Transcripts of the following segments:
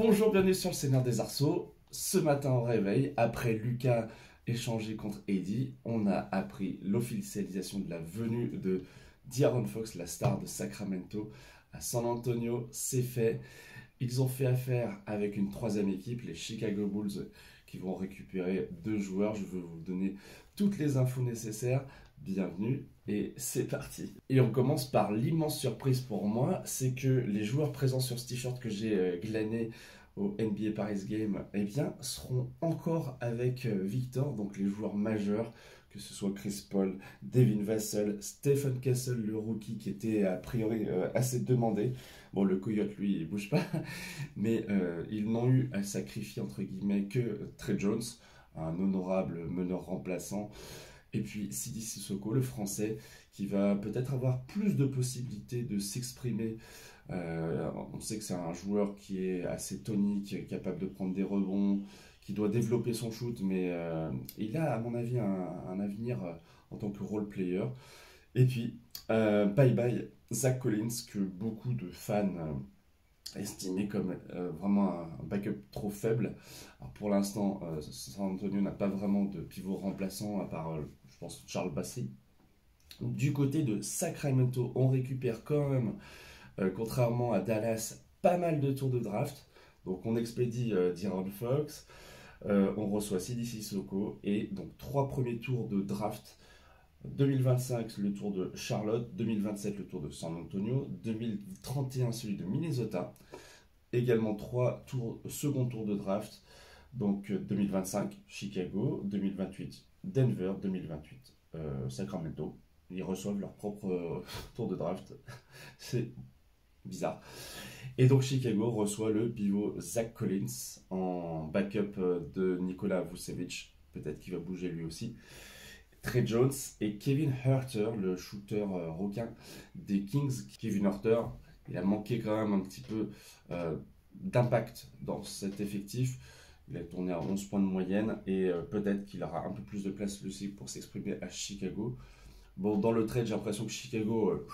Bonjour, bienvenue sur le Seigneur des Arceaux. Ce matin au réveil, après Lucas échangé contre Eddie, on a appris l'officialisation de la venue de De'Aaron Fox, la star de Sacramento, à San Antonio. C'est fait. Ils ont fait affaire avec une troisième équipe, les Chicago Bulls, qui vont récupérer 2 joueurs. Je veux vous donner toutes les infos nécessaires. Bienvenue et c'est parti. Et on commence par l'immense surprise pour moi, c'est que les joueurs présents sur ce t-shirt que j'ai glané au NBA Paris Game, eh bien, seront encore avec Victor, donc les joueurs majeurs, que ce soit Chris Paul, Devin Vassell, Stephen Castle, le rookie qui était a priori assez demandé. Bon, le Coyote, lui, il bouge pas, mais ils n'ont eu à sacrifier, entre guillemets, que Trey Jones, un honorable meneur remplaçant. Et puis Sidi Sissoko, le français, qui va peut-être avoir plus de possibilités de s'exprimer. On sait que c'est un joueur qui est assez tonique, capable de prendre des rebonds, qui doit développer son shoot, mais il a, à mon avis, un avenir en tant que role player. Et puis, bye bye Zach Collins, que beaucoup de fans estimaient comme vraiment un backup trop faible. Alors pour l'instant, San Antonio n'a pas vraiment de pivot remplaçant, à part, je pense, Charles Bassey. Du côté de Sacramento, on récupère quand même, contrairement à Dallas, pas mal de tours de draft. Donc on expédie De'Aaron Fox, on reçoit Sidi Sissoko, et donc 3 premiers tours de draft. 2025, le tour de Charlotte, 2027, le tour de San Antonio, 2031, celui de Minnesota. Également 3 second tour de draft. Donc 2025, Chicago, 2028, Denver, 2028, Sacramento. Ils reçoivent leur propre tour de draft. C'est bizarre. Et donc Chicago reçoit le pivot Zach Collins en backup de Nikola Vucevic. Peut-être qu'il va bouger lui aussi. Trey Jones et Kevin Huerter, le shooter requin des Kings. Kevin Huerter, il a manqué quand même un petit peu d'impact dans cet effectif. Il a tourné à 11 points de moyenne et peut-être qu'il aura un peu plus de place aussi pour s'exprimer à Chicago. Bon, dans le trade, j'ai l'impression que Chicago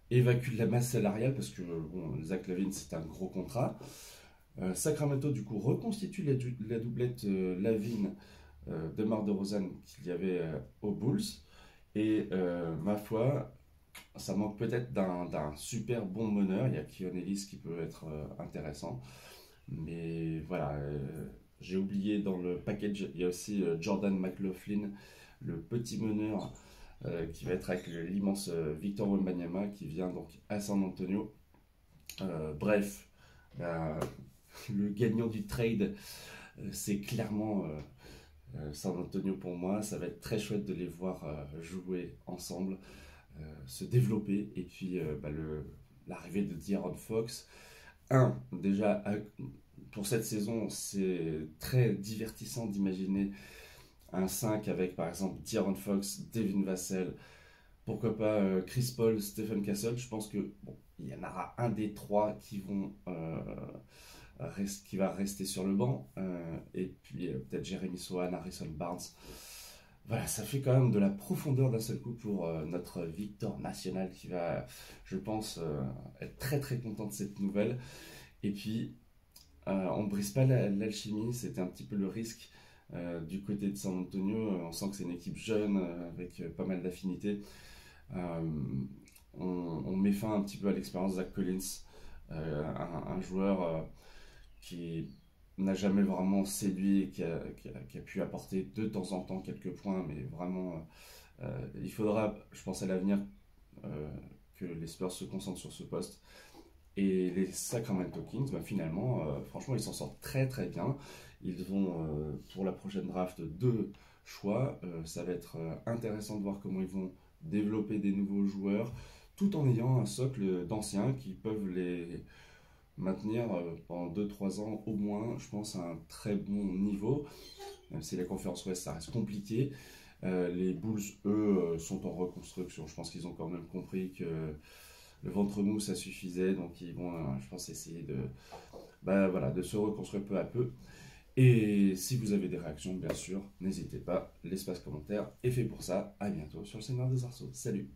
évacue de la masse salariale parce que bon, Zach LaVine, c'est un gros contrat. Sacramento, du coup, reconstitue la doublette LaVine DeMar DeRozan qu'il y avait aux Bulls. Et ma foi, ça manque peut-être d'un super bon meneur. Il y a Keon Ellis qui peut être intéressant. Mais voilà, j'ai oublié dans le package, il y a aussi Jordan McLaughlin, le petit meneur qui va être avec l'immense Victor Wembanyama qui vient donc à San Antonio. Bref, le gagnant du trade, c'est clairement San Antonio pour moi. Ça va être très chouette de les voir jouer ensemble, se développer. Et puis l'arrivée de De'Aaron Fox. Déjà, pour cette saison, c'est très divertissant d'imaginer un 5 avec par exemple De'Aaron Fox, Devin Vassell, pourquoi pas Chris Paul, Stephen Castle. Je pense que bon, il y en aura un des trois qui va rester sur le banc, et puis peut-être Jeremy Sohan, Harrison Barnes. Voilà, ça fait quand même de la profondeur d'un seul coup pour notre Victor national qui va, je pense, être très très content de cette nouvelle. Et puis, on ne brise pas l'alchimie, c'était un petit peu le risque du côté de San Antonio. On sent que c'est une équipe jeune avec pas mal d'affinités. On met fin un petit peu à l'expérience de Zach Collins, un joueur qui n'a jamais vraiment séduit et qui a pu apporter de temps en temps quelques points, mais vraiment, il faudra, je pense à l'avenir, que les Spurs se concentrent sur ce poste. Et les Sacramento Kings, finalement, franchement, ils s'en sortent très très bien. Ils ont pour la prochaine draft 2 choix. Ça va être intéressant de voir comment ils vont développer des nouveaux joueurs, tout en ayant un socle d'anciens qui peuvent les maintenir pendant 2-3 ans au moins, je pense, à un très bon niveau. Même si la conférence Ouest, ça reste compliqué. Les Bulls, eux, sont en reconstruction. Je pense qu'ils ont quand même compris que le ventre mou, ça suffisait. Donc ils vont, je pense, essayer de se reconstruire peu à peu. Et si vous avez des réactions, bien sûr, n'hésitez pas. L'espace commentaire est fait pour ça. À bientôt sur le Seigneur des Arceaux. Salut!